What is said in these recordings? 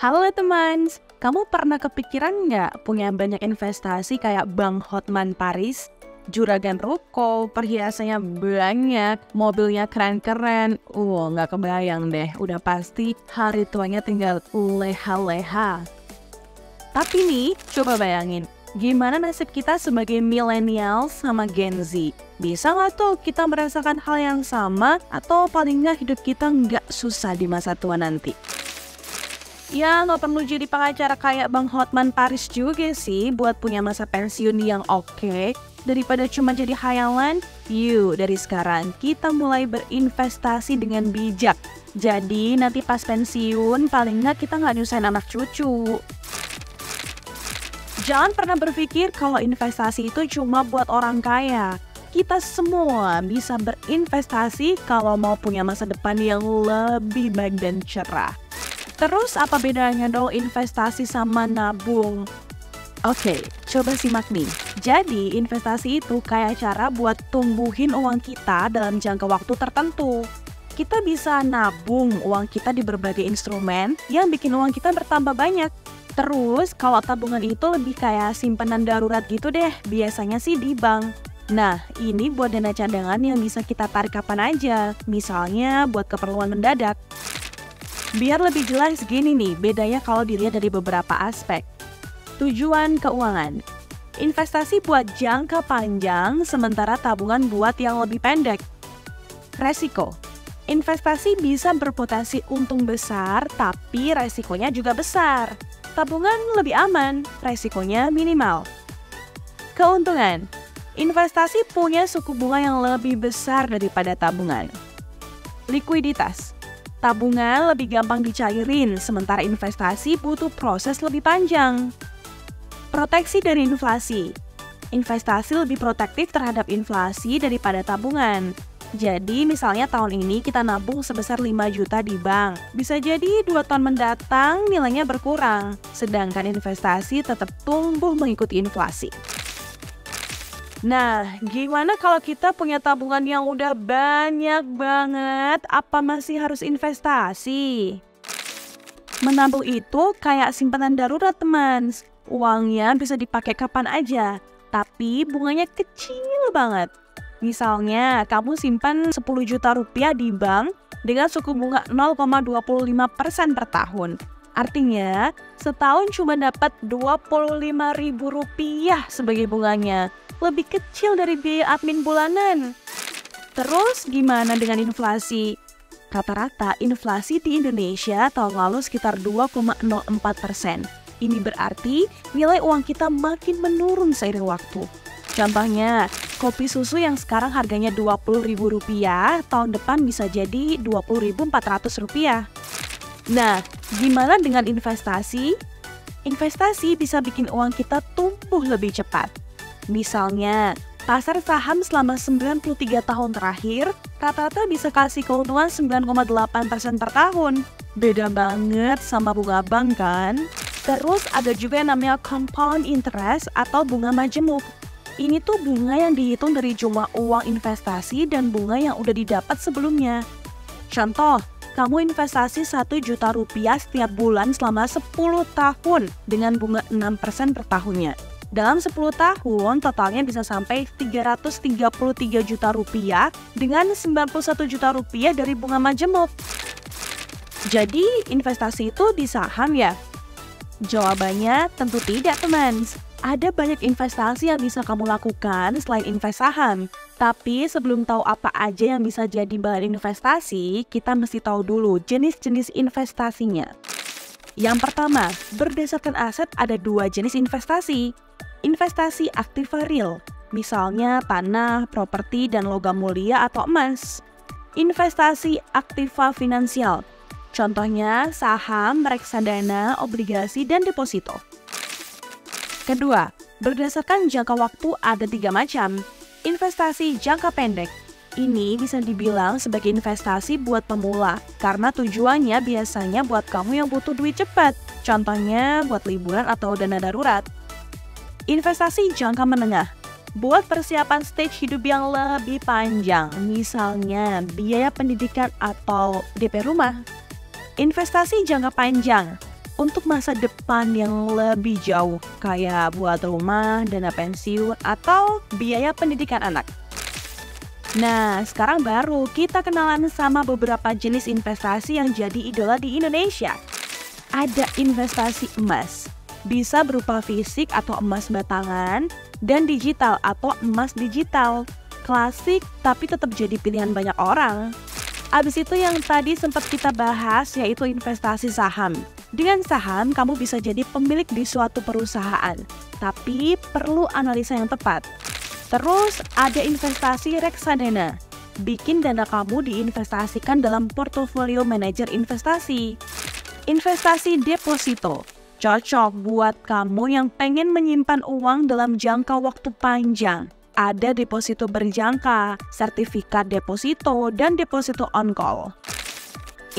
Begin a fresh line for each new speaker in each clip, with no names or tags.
Halo teman, kamu pernah kepikiran nggak punya banyak investasi kayak Bank Hotman Paris? Juragan ruko, perhiasannya banyak, mobilnya keren-keren. Nggak kebayang deh, udah pasti hari tuanya tinggal leha-leha. Tapi nih, coba bayangin, gimana nasib kita sebagai milenial sama Gen Z? Bisa nggak tuh kita merasakan hal yang sama, atau paling nggak hidup kita nggak susah di masa tua nanti? Ya, nggak perlu jadi pengacara kayak Bang Hotman Paris juga sih buat punya masa pensiun yang oke. Daripada cuma jadi hayalan, yuk dari sekarang kita mulai berinvestasi dengan bijak. Jadi nanti pas pensiun paling nggak kita nggak nyusahin anak cucu. Jangan pernah berpikir kalau investasi itu cuma buat orang kaya. Kita semua bisa berinvestasi kalau mau punya masa depan yang lebih baik dan cerah. Terus apa bedanya dong investasi sama nabung? Oke, coba simak nih. Jadi investasi itu kayak cara buat tumbuhin uang kita dalam jangka waktu tertentu. Kita bisa nabung uang kita di berbagai instrumen yang bikin uang kita bertambah banyak. Terus kalau tabungan itu lebih kayak simpanan darurat gitu deh, biasanya sih di bank. Nah, ini buat dana cadangan yang bisa kita tarik kapan aja, misalnya buat keperluan mendadak. Biar lebih jelas gini nih, bedanya kalau dilihat dari beberapa aspek. Tujuan keuangan. Investasi buat jangka panjang, sementara tabungan buat yang lebih pendek. Resiko. Investasi bisa berpotensi untung besar, tapi resikonya juga besar. Tabungan lebih aman, resikonya minimal. Keuntungan. Investasi punya suku bunga yang lebih besar daripada tabungan. Likuiditas. Tabungan lebih gampang dicairin, sementara investasi butuh proses lebih panjang. Proteksi dari inflasi. Investasi lebih protektif terhadap inflasi daripada tabungan. Jadi misalnya tahun ini kita nabung sebesar 5 juta di bank. Bisa jadi 2 tahun mendatang nilainya berkurang, sedangkan investasi tetap tumbuh mengikuti inflasi. Nah, gimana kalau kita punya tabungan yang udah banyak banget, apa masih harus investasi? Menabung itu kayak simpanan darurat, teman. Uangnya bisa dipakai kapan aja, tapi bunganya kecil banget. Misalnya, kamu simpan 10 juta rupiah di bank dengan suku bunga 0,25% per tahun. Artinya, setahun cuma dapat Rp25.000 sebagai bunganya. Lebih kecil dari biaya admin bulanan. Terus gimana dengan inflasi? Rata-rata inflasi di Indonesia tahun lalu sekitar 2,04%. Ini berarti nilai uang kita makin menurun seiring waktu. Contohnya, kopi susu yang sekarang harganya Rp20.000, tahun depan bisa jadi Rp20.400. Nah, gimana dengan investasi? Investasi bisa bikin uang kita tumbuh lebih cepat. Misalnya, pasar saham selama 93 tahun terakhir, rata-rata bisa kasih keuntungan 9,8% per tahun. Beda banget sama bunga bank kan? Terus ada juga yang namanya compound interest atau bunga majemuk. Ini tuh bunga yang dihitung dari jumlah uang investasi dan bunga yang udah didapat sebelumnya. Contoh, kamu investasi 1 juta rupiah setiap bulan selama 10 tahun dengan bunga 6% per tahunnya. Dalam 10 tahun, totalnya bisa sampai 333 juta rupiah dengan 91 juta rupiah dari bunga majemuk. Jadi, investasi itu di saham ya? Jawabannya tentu tidak, teman. Ada banyak investasi yang bisa kamu lakukan selain invest saham. Tapi sebelum tahu apa aja yang bisa jadi bahan investasi, kita mesti tahu dulu jenis-jenis investasinya. Yang pertama, berdasarkan aset ada 2 jenis investasi. Investasi aktiva real, misalnya tanah, properti, dan logam mulia atau emas. Investasi aktiva finansial, contohnya saham, reksadana, obligasi, dan deposito. Kedua, berdasarkan jangka waktu ada 3 macam. Investasi jangka pendek. Ini bisa dibilang sebagai investasi buat pemula, karena tujuannya biasanya buat kamu yang butuh duit cepat. Contohnya buat liburan atau dana darurat. Investasi jangka menengah, buat persiapan stage hidup yang lebih panjang, misalnya biaya pendidikan atau DP rumah. Investasi jangka panjang, untuk masa depan yang lebih jauh, kayak buat rumah, dana pensiun, atau biaya pendidikan anak. Nah, sekarang baru kita kenalan sama beberapa jenis investasi yang jadi idola di Indonesia. Ada investasi emas, bisa berupa fisik atau emas batangan, dan digital atau emas digital. Klasik tapi tetap jadi pilihan banyak orang. Abis itu yang tadi sempat kita bahas yaitu investasi saham. Dengan saham, kamu bisa jadi pemilik di suatu perusahaan, tapi perlu analisa yang tepat. Terus ada investasi reksadana. Bikin dana kamu diinvestasikan dalam portofolio manajer investasi. Investasi deposito. Cocok buat kamu yang pengen menyimpan uang dalam jangka waktu panjang. Ada deposito berjangka, sertifikat deposito, dan deposito on call.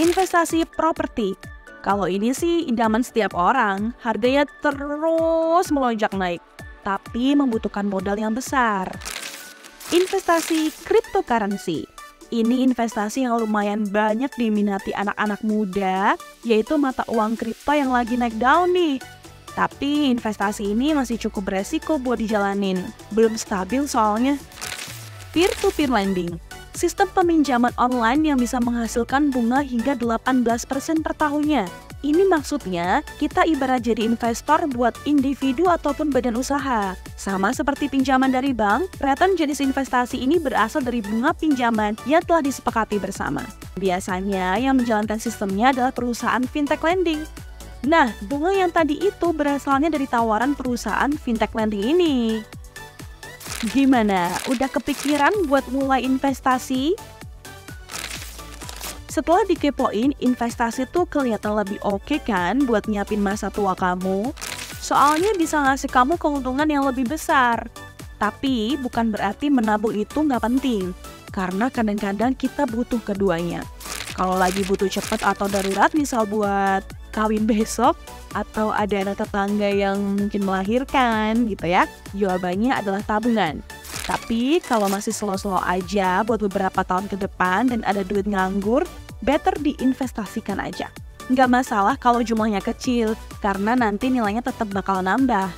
Investasi properti. Kalau ini sih idaman setiap orang, harganya terus melonjak naik, tapi membutuhkan modal yang besar. Investasi cryptocurrency. Ini investasi yang lumayan banyak diminati anak-anak muda, yaitu mata uang kripto yang lagi naik daun nih. Tapi investasi ini masih cukup beresiko buat dijalanin, belum stabil soalnya. Peer-to-peer lending, sistem peminjaman online yang bisa menghasilkan bunga hingga 18% per tahunnya. Ini maksudnya kita ibarat jadi investor buat individu ataupun badan usaha. Sama seperti pinjaman dari bank, return jenis investasi ini berasal dari bunga pinjaman yang telah disepakati bersama. Biasanya yang menjalankan sistemnya adalah perusahaan fintech lending. Nah, bunga yang tadi itu berasalnya dari tawaran perusahaan fintech lending ini. Gimana? Udah kepikiran buat mulai investasi? Setelah dikepoin, investasi tuh kelihatan lebih oke kan buat nyiapin masa tua kamu? Soalnya bisa ngasih kamu keuntungan yang lebih besar. Tapi bukan berarti menabung itu nggak penting, karena kadang-kadang kita butuh keduanya. Kalau lagi butuh cepat atau darurat, misal buat kawin besok, atau ada anak tetangga yang mungkin melahirkan gitu ya, jawabannya adalah tabungan. Tapi kalau masih slow-slow aja buat beberapa tahun ke depan dan ada duit nganggur, better diinvestasikan aja. Nggak masalah kalau jumlahnya kecil, karena nanti nilainya tetap bakal nambah.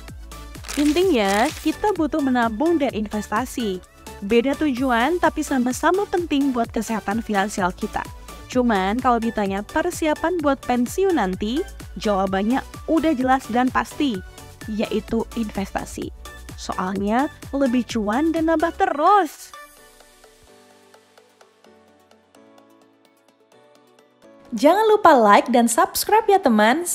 Intinya, kita butuh menabung dan investasi. Beda tujuan, tapi sama-sama penting buat kesehatan finansial kita. Cuman kalau ditanya persiapan buat pensiun nanti, jawabannya udah jelas dan pasti, yaitu investasi. Soalnya lebih cuan dan nambah terus.
Jangan lupa like dan subscribe ya teman.